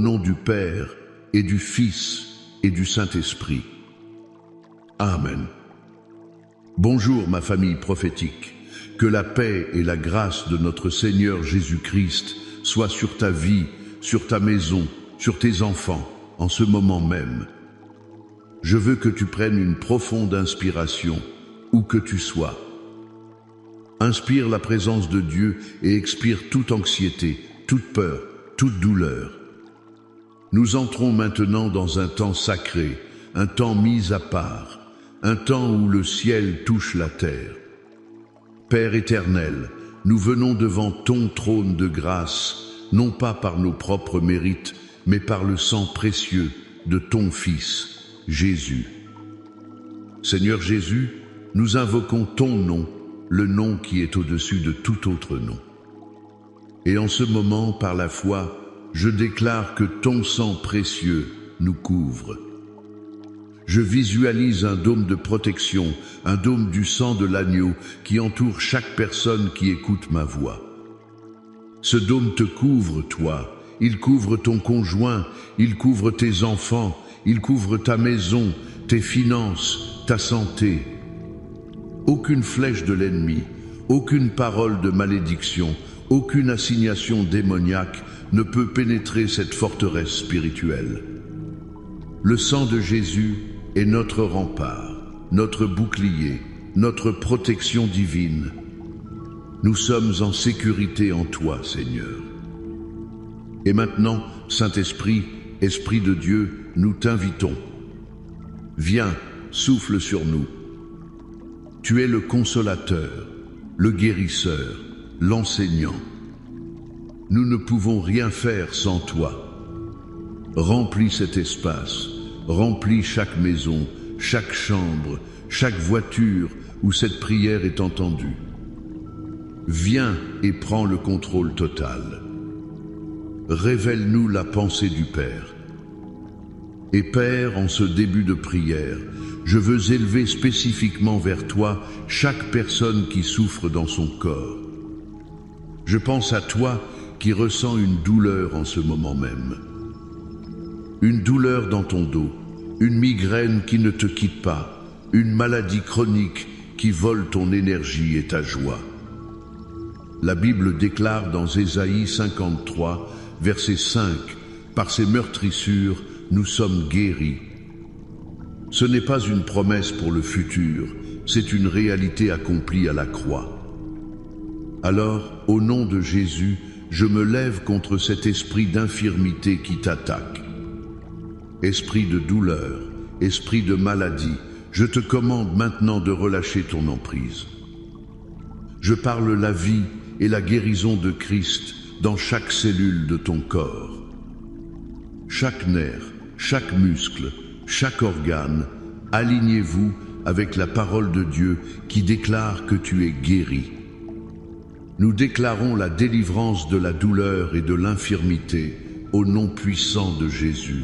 nom du Père et du Fils et du Saint-Esprit. Amen. Bonjour ma famille prophétique. Que la paix et la grâce de notre Seigneur Jésus-Christ soient sur ta vie, sur ta maison, sur tes enfants, en ce moment même. Je veux que tu prennes une profonde inspiration, où que tu sois. Inspire la présence de Dieu et expire toute anxiété, toute peur, toute douleur. Nous entrons maintenant dans un temps sacré, un temps mis à part, un temps où le ciel touche la terre. Père éternel, nous venons devant ton trône de grâce, non pas par nos propres mérites, mais par le sang précieux de ton Fils, Jésus. Seigneur Jésus, nous invoquons ton nom, le nom qui est au-dessus de tout autre nom. Et en ce moment, par la foi, je déclare que ton sang précieux nous couvre. Je visualise un dôme de protection, un dôme du sang de l'agneau qui entoure chaque personne qui écoute ma voix. Ce dôme te couvre, toi. Il couvre ton conjoint, il couvre tes enfants, il couvre ta maison, tes finances, ta santé. Aucune flèche de l'ennemi, aucune parole de malédiction, aucune assignation démoniaque ne peut pénétrer cette forteresse spirituelle. Le sang de Jésus est notre rempart, notre bouclier, notre protection divine. Nous sommes en sécurité en toi, Seigneur. Et maintenant, Saint-Esprit, Esprit de Dieu, nous t'invitons. Viens, souffle sur nous. Tu es le consolateur, le guérisseur, l'enseignant. Nous ne pouvons rien faire sans toi. Remplis cet espace, remplis chaque maison, chaque chambre, chaque voiture où cette prière est entendue. Viens et prends le contrôle total. Révèle-nous la pensée du Père. Et Père, en ce début de prière, je veux élever spécifiquement vers toi chaque personne qui souffre dans son corps. Je pense à toi qui ressens une douleur en ce moment même. Une douleur dans ton dos, une migraine qui ne te quitte pas, une maladie chronique qui vole ton énergie et ta joie. La Bible déclare dans Ésaïe 53, verset 5, « Par ses meurtrissures, nous sommes guéris ». Ce n'est pas une promesse pour le futur, c'est une réalité accomplie à la croix. Alors, au nom de Jésus, je me lève contre cet esprit d'infirmité qui t'attaque. Esprit de douleur, esprit de maladie, je te commande maintenant de relâcher ton emprise. Je parle la vie et la guérison de Christ dans chaque cellule de ton corps. Chaque nerf, chaque muscle, chaque organe, alignez-vous avec la parole de Dieu qui déclare que tu es guéri. Nous déclarons la délivrance de la douleur et de l'infirmité au nom puissant de Jésus.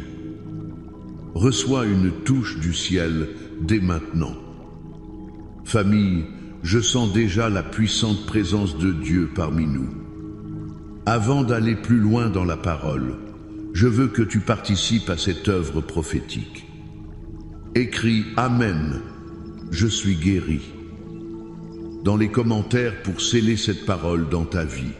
Reçois une touche du ciel dès maintenant. Famille, je sens déjà la puissante présence de Dieu parmi nous. Avant d'aller plus loin dans la parole, je veux que tu participes à cette œuvre prophétique. Écris « Amen, je suis guéri » dans les commentaires pour sceller cette parole dans ta vie.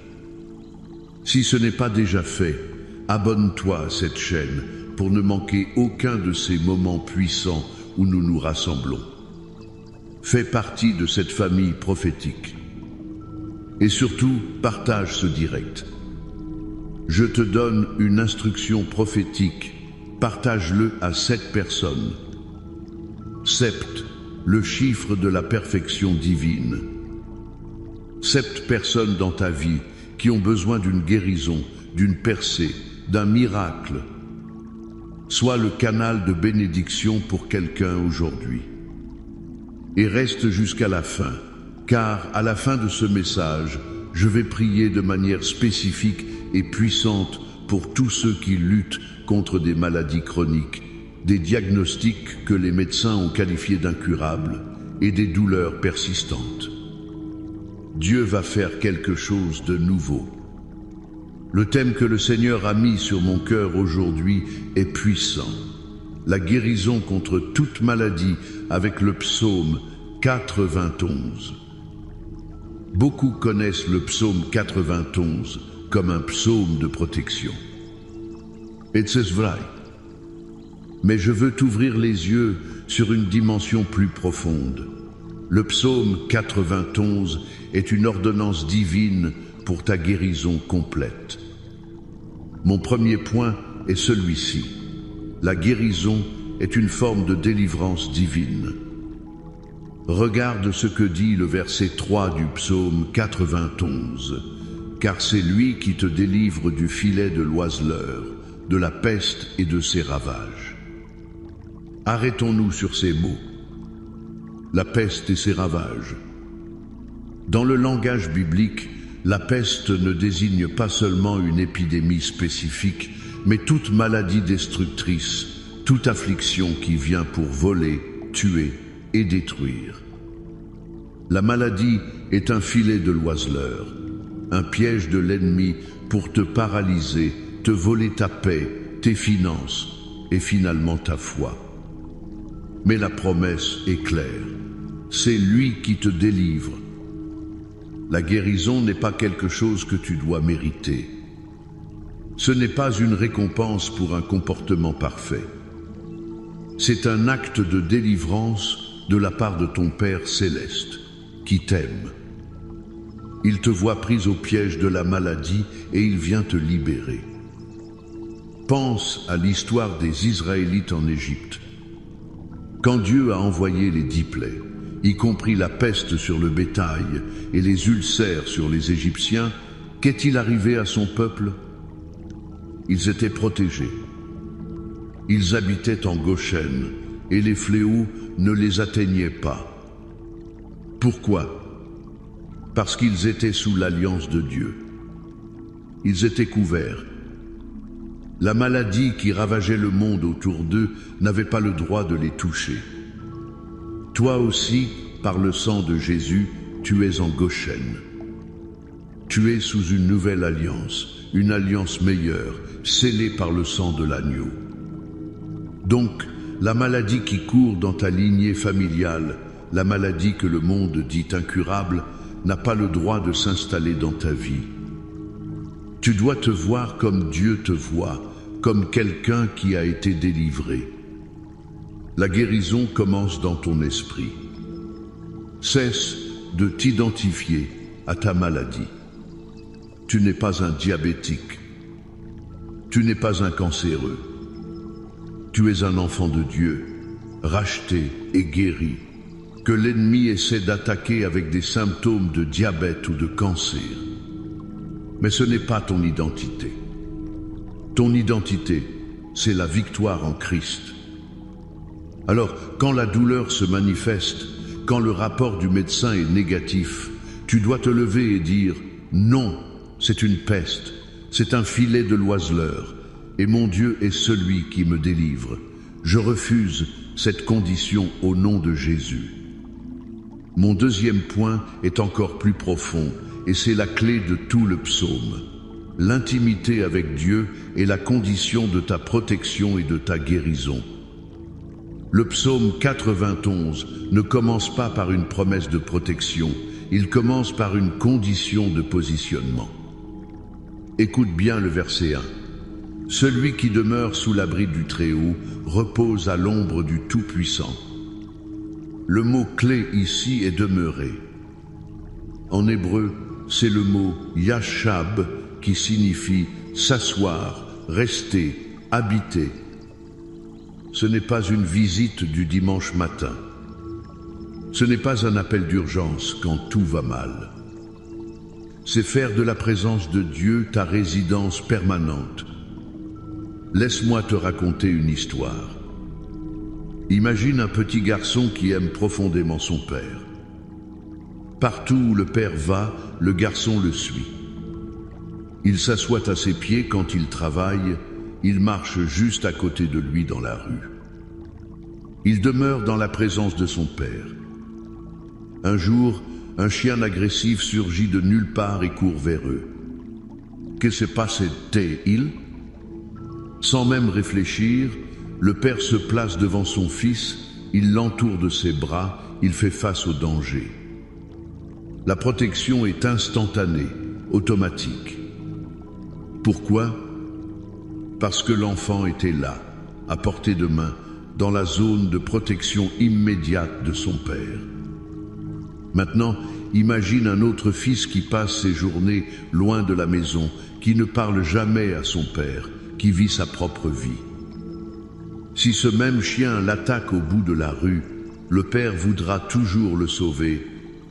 Si ce n'est pas déjà fait, abonne-toi à cette chaîne pour ne manquer aucun de ces moments puissants où nous nous rassemblons. Fais partie de cette famille prophétique. Et surtout, partage ce direct. Je te donne une instruction prophétique. Partage-le à 7 personnes. Sept, le chiffre de la perfection divine. 7 personnes dans ta vie qui ont besoin d'une guérison, d'une percée, d'un miracle. Sois le canal de bénédiction pour quelqu'un aujourd'hui. Et reste jusqu'à la fin, car à la fin de ce message, je vais prier de manière spécifique et puissante pour tous ceux qui luttent contre des maladies chroniques, des diagnostics que les médecins ont qualifiés d'incurables et des douleurs persistantes. Dieu va faire quelque chose de nouveau. Le thème que le Seigneur a mis sur mon cœur aujourd'hui est puissant. La guérison contre toute maladie avec le psaume 91. Beaucoup connaissent le psaume 91 comme un psaume de protection. Et c'est vrai. Mais je veux t'ouvrir les yeux sur une dimension plus profonde. Le psaume 91 est une ordonnance divine pour ta guérison complète. Mon premier point est celui-ci. La guérison est une forme de délivrance divine. Regarde ce que dit le verset 3 du psaume 91. Car c'est lui qui te délivre du filet de l'oiseleur, de la peste et de ses ravages. Arrêtons-nous sur ces mots. La peste et ses ravages. Dans le langage biblique, la peste ne désigne pas seulement une épidémie spécifique, mais toute maladie destructrice, toute affliction qui vient pour voler, tuer et détruire. La maladie est un filet de l'oiseleur, un piège de l'ennemi pour te paralyser, te voler ta paix, tes finances et finalement ta foi. Mais la promesse est claire. C'est lui qui te délivre. La guérison n'est pas quelque chose que tu dois mériter. Ce n'est pas une récompense pour un comportement parfait. C'est un acte de délivrance de la part de ton Père céleste, qui t'aime. Il te voit prise au piège de la maladie et il vient te libérer. Pense à l'histoire des Israélites en Égypte. Quand Dieu a envoyé les 10 plaies, y compris la peste sur le bétail et les ulcères sur les Égyptiens, qu'est-il arrivé à son peuple? Ils étaient protégés. Ils habitaient en Goshen et les fléaux ne les atteignaient pas. Pourquoi? Parce qu'ils étaient sous l'alliance de Dieu. Ils étaient couverts. La maladie qui ravageait le monde autour d'eux n'avait pas le droit de les toucher. Toi aussi, par le sang de Jésus, tu es en Goshen. Tu es sous une nouvelle alliance, une alliance meilleure, scellée par le sang de l'agneau. Donc, la maladie qui court dans ta lignée familiale, la maladie que le monde dit incurable, n'a pas le droit de s'installer dans ta vie. Tu dois te voir comme Dieu te voit, comme quelqu'un qui a été délivré. La guérison commence dans ton esprit. Cesse de t'identifier à ta maladie. Tu n'es pas un diabétique. Tu n'es pas un cancéreux. Tu es un enfant de Dieu, racheté et guéri, que l'ennemi essaie d'attaquer avec des symptômes de diabète ou de cancer. Mais ce n'est pas ton identité. Ton identité, c'est la victoire en Christ. Alors, quand la douleur se manifeste, quand le rapport du médecin est négatif, tu dois te lever et dire « Non, c'est une peste, c'est un filet de l'oiseleur, et mon Dieu est celui qui me délivre. Je refuse cette condition au nom de Jésus. » Mon deuxième point est encore plus profond, et c'est la clé de tout le psaume. L'intimité avec Dieu est la condition de ta protection et de ta guérison. Le psaume 91 ne commence pas par une promesse de protection, il commence par une condition de positionnement. Écoute bien le verset 1. Celui qui demeure sous l'abri du Très-Haut repose à l'ombre du Tout-Puissant. Le mot clé ici est demeurer. En hébreu, c'est le mot yashab qui signifie s'asseoir, rester, habiter. Ce n'est pas une visite du dimanche matin. Ce n'est pas un appel d'urgence quand tout va mal. C'est faire de la présence de Dieu ta résidence permanente. Laisse-moi te raconter une histoire. Imagine un petit garçon qui aime profondément son père. Partout où le père va, le garçon le suit. Il s'assoit à ses pieds quand il travaille, il marche juste à côté de lui dans la rue. Il demeure dans la présence de son père. Un jour, un chien agressif surgit de nulle part et court vers eux. Que se passait-il? Sans même réfléchir, le père se place devant son fils, il l'entoure de ses bras, il fait face au danger. La protection est instantanée, automatique. Pourquoi? Parce que l'enfant était là, à portée de main, dans la zone de protection immédiate de son père. Maintenant, imagine un autre fils qui passe ses journées loin de la maison, qui ne parle jamais à son père, qui vit sa propre vie. Si ce même chien l'attaque au bout de la rue, le père voudra toujours le sauver,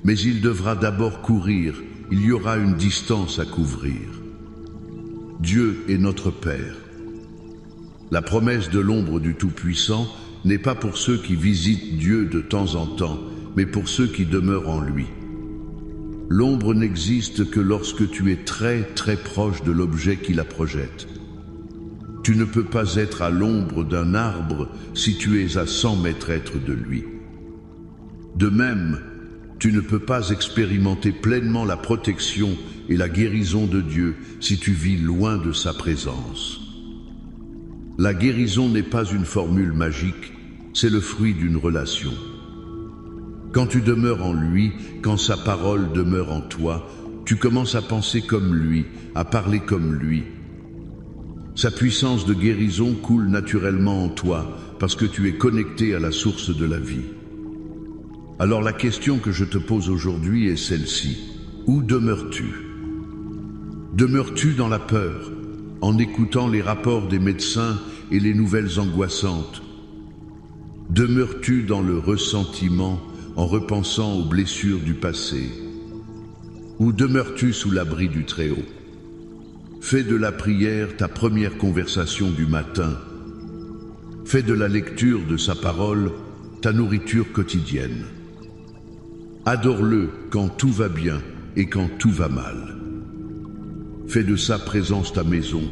mais il devra d'abord courir, il y aura une distance à couvrir. Dieu est notre Père. La promesse de l'ombre du Tout-Puissant n'est pas pour ceux qui visitent Dieu de temps en temps, mais pour ceux qui demeurent en lui. L'ombre n'existe que lorsque tu es très très proche de l'objet qui la projette. Tu ne peux pas être à l'ombre d'un arbre si tu es à 100 mètres de lui. De même, tu ne peux pas expérimenter pleinement la protection et la guérison de Dieu si tu vis loin de sa présence. La guérison n'est pas une formule magique, c'est le fruit d'une relation. Quand tu demeures en lui, quand sa parole demeure en toi, tu commences à penser comme lui, à parler comme lui. Sa puissance de guérison coule naturellement en toi parce que tu es connecté à la source de la vie. Alors la question que je te pose aujourd'hui est celle-ci. Où demeures-tu? Demeures-tu dans la peur, en écoutant les rapports des médecins et les nouvelles angoissantes? Demeures-tu dans le ressentiment, en repensant aux blessures du passé? Ou demeures-tu sous l'abri du Très-Haut? Fais de la prière ta première conversation du matin. Fais de la lecture de sa parole ta nourriture quotidienne. Adore-le quand tout va bien et quand tout va mal. Fais de sa présence ta maison.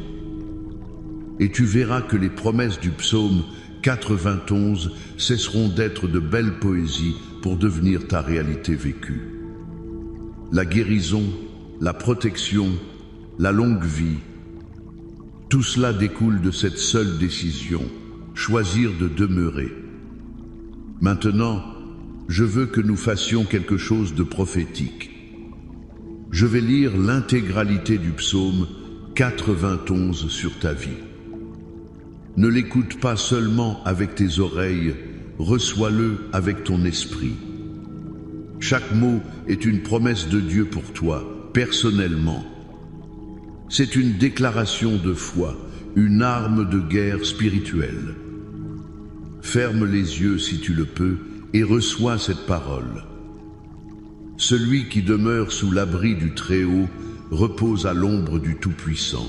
Et tu verras que les promesses du psaume 91 cesseront d'être de belles poésies pour devenir ta réalité vécue. La guérison, la protection, la longue vie, tout cela découle de cette seule décision, choisir de demeurer. Maintenant, je veux que nous fassions quelque chose de prophétique. Je vais lire l'intégralité du psaume 91 sur ta vie. Ne l'écoute pas seulement avec tes oreilles, reçois-le avec ton esprit. Chaque mot est une promesse de Dieu pour toi, personnellement. C'est une déclaration de foi, une arme de guerre spirituelle. Ferme les yeux si tu le peux et reçois cette parole. Celui qui demeure sous l'abri du Très-Haut repose à l'ombre du Tout-Puissant.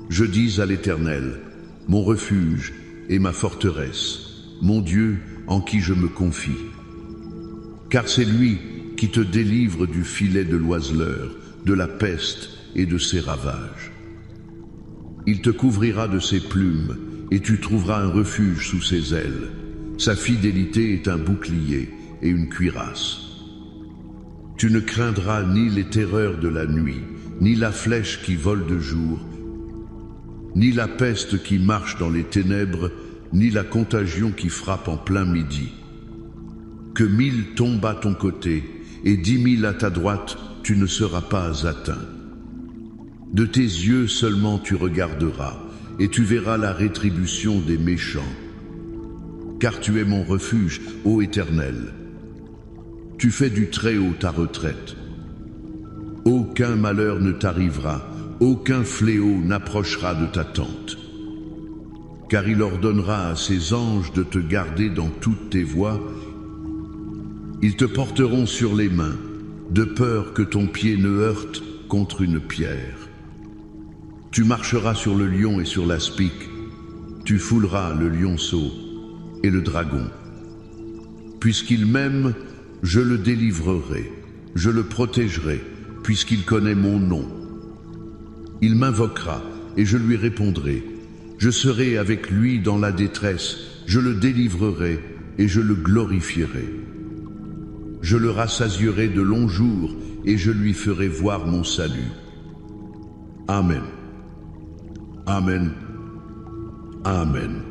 Je dis à l'Éternel, mon refuge et ma forteresse, mon Dieu en qui je me confie. Car c'est lui qui te délivre du filet de l'oiseleur, de la peste et de ses ravages. Il te couvrira de ses plumes et tu trouveras un refuge sous ses ailes. Sa fidélité est un bouclier et une cuirasse. Tu ne craindras ni les terreurs de la nuit, ni la flèche qui vole de jour, ni la peste qui marche dans les ténèbres, ni la contagion qui frappe en plein midi. Que 1000 tombent à ton côté et 10 000 à ta droite, tu ne seras pas atteint. De tes yeux seulement tu regarderas, et tu verras la rétribution des méchants. Car tu es mon refuge, ô Éternel. Tu fais du Très-Haut ta retraite. Aucun malheur ne t'arrivera, aucun fléau n'approchera de ta tente. Car il ordonnera à ses anges de te garder dans toutes tes voies. Ils te porteront sur les mains, de peur que ton pied ne heurte contre une pierre. Tu marcheras sur le lion et sur l'aspic, tu fouleras le lionceau et le dragon. Puisqu'il m'aime, je le délivrerai, je le protégerai, puisqu'il connaît mon nom. Il m'invoquera et je lui répondrai. Je serai avec lui dans la détresse, je le délivrerai et je le glorifierai. Je le rassasierai de longs jours et je lui ferai voir mon salut. Amen. Amen. Amen.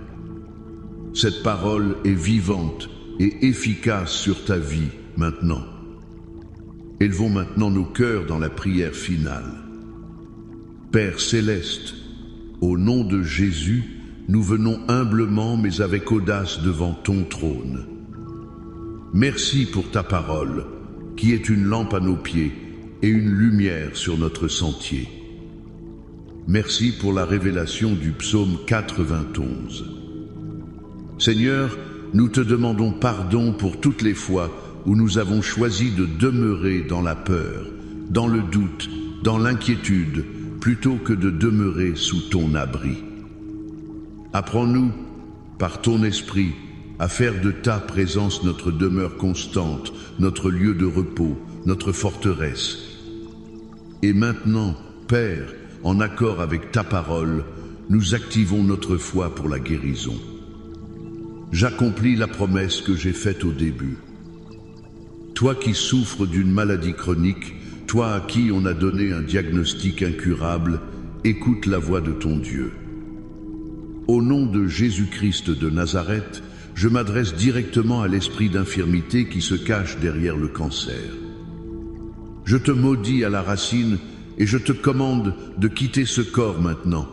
Cette parole est vivante et efficace sur ta vie maintenant. Élevons maintenant nos cœurs dans la prière finale. Père céleste, au nom de Jésus, nous venons humblement mais avec audace devant ton trône. Merci pour ta parole, qui est une lampe à nos pieds et une lumière sur notre sentier. Merci pour la révélation du psaume 91. Seigneur, nous te demandons pardon pour toutes les fois où nous avons choisi de demeurer dans la peur, dans le doute, dans l'inquiétude, plutôt que de demeurer sous ton abri. Apprends-nous, par ton esprit, à faire de ta présence notre demeure constante, notre lieu de repos, notre forteresse. Et maintenant, Père, en accord avec ta parole, nous activons notre foi pour la guérison. J'accomplis la promesse que j'ai faite au début. Toi qui souffres d'une maladie chronique, toi à qui on a donné un diagnostic incurable, écoute la voix de ton Dieu. Au nom de Jésus-Christ de Nazareth, je m'adresse directement à l'esprit d'infirmité qui se cache derrière le cancer. Je te maudis à la racine et je te commande de quitter ce corps maintenant.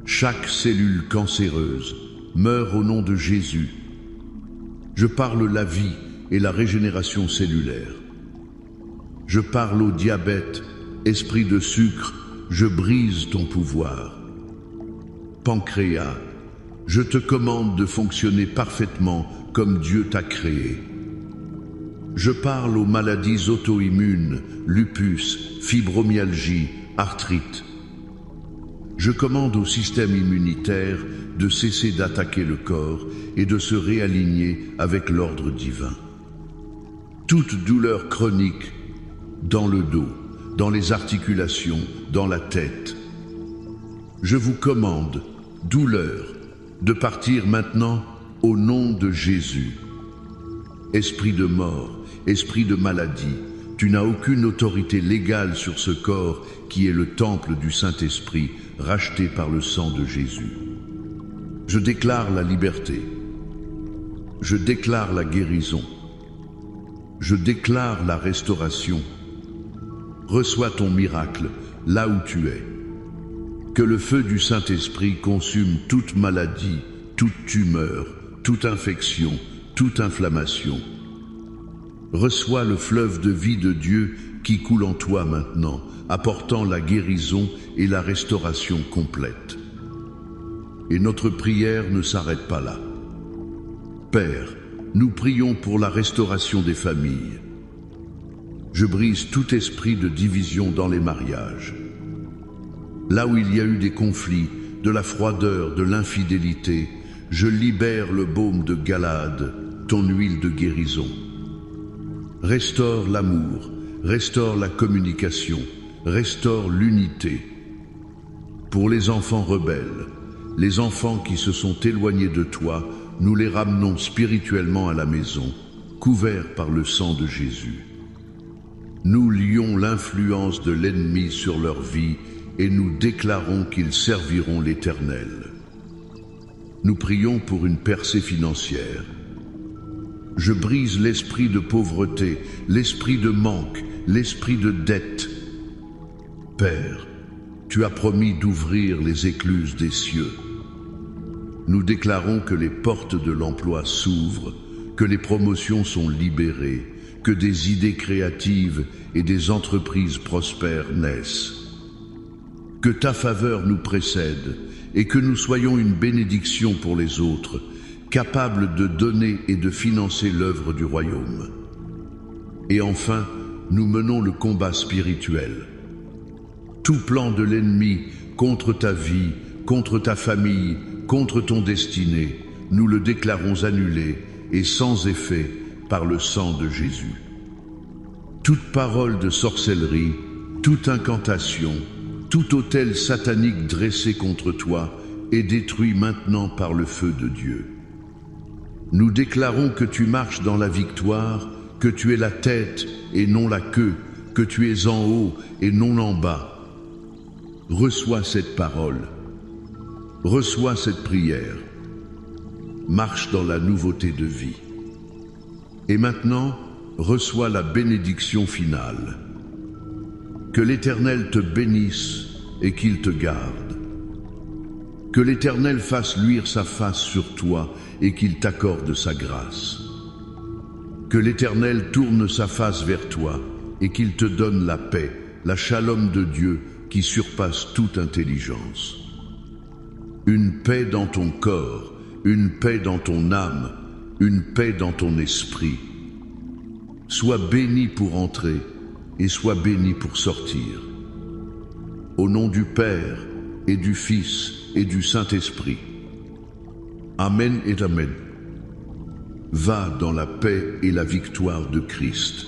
Chaque cellule cancéreuse meurt au nom de Jésus. Je parle la vie et la régénération cellulaire. Je parle au diabète, esprit de sucre, je brise ton pouvoir. Pancréas, je te commande de fonctionner parfaitement comme Dieu t'a créé. Je parle aux maladies auto-immunes, lupus, fibromyalgie, arthrite. Je commande au système immunitaire de cesser d'attaquer le corps et de se réaligner avec l'ordre divin. Toute douleur chronique, dans le dos, dans les articulations, dans la tête. Je vous commande, douleur, de partir maintenant au nom de Jésus. Esprit de mort, esprit de maladie, tu n'as aucune autorité légale sur ce corps qui est le temple du Saint-Esprit, racheté par le sang de Jésus. Je déclare la liberté. Je déclare la guérison. Je déclare la restauration. Reçois ton miracle là où tu es. Que le feu du Saint-Esprit consume toute maladie, toute tumeur, toute infection, toute inflammation. Reçois le fleuve de vie de Dieu qui coule en toi maintenant, apportant la guérison et la restauration complète. Et notre prière ne s'arrête pas là. Père, nous prions pour la restauration des familles. Je brise tout esprit de division dans les mariages. Là où il y a eu des conflits, de la froideur, de l'infidélité, je libère le baume de Galade, ton huile de guérison. Restaure l'amour, restaure la communication, restaure l'unité. Pour les enfants rebelles, les enfants qui se sont éloignés de toi, nous les ramenons spirituellement à la maison, couverts par le sang de Jésus. Nous lions l'influence de l'ennemi sur leur vie et nous déclarons qu'ils serviront l'Éternel. Nous prions pour une percée financière. Je brise l'esprit de pauvreté, l'esprit de manque, l'esprit de dette. Père, tu as promis d'ouvrir les écluses des cieux. Nous déclarons que les portes de l'emploi s'ouvrent, que les promotions sont libérées, que des idées créatives et des entreprises prospères naissent. Que ta faveur nous précède et que nous soyons une bénédiction pour les autres, capables de donner et de financer l'œuvre du royaume. Et enfin, nous menons le combat spirituel. Tout plan de l'ennemi contre ta vie, contre ta famille, contre ton destinée, nous le déclarons annulé et sans effet par le sang de Jésus. Toute parole de sorcellerie, toute incantation, tout autel satanique dressé contre toi est détruit maintenant par le feu de Dieu. Nous déclarons que tu marches dans la victoire, que tu es la tête et non la queue, que tu es en haut et non en bas. reçois cette parole, reçois cette prière, marche dans la nouveauté de vie. Et maintenant, reçois la bénédiction finale. Que l'Éternel te bénisse et qu'il te garde. Que l'Éternel fasse luire sa face sur toi et qu'il t'accorde sa grâce. Que l'Éternel tourne sa face vers toi et qu'il te donne la paix, la shalom de Dieu qui surpasse toute intelligence. Une paix dans ton corps, une paix dans ton âme, une paix dans ton esprit. Sois béni pour entrer et sois béni pour sortir. Au nom du Père et du Fils et du Saint-Esprit. Amen et Amen. Va dans la paix et la victoire de Christ.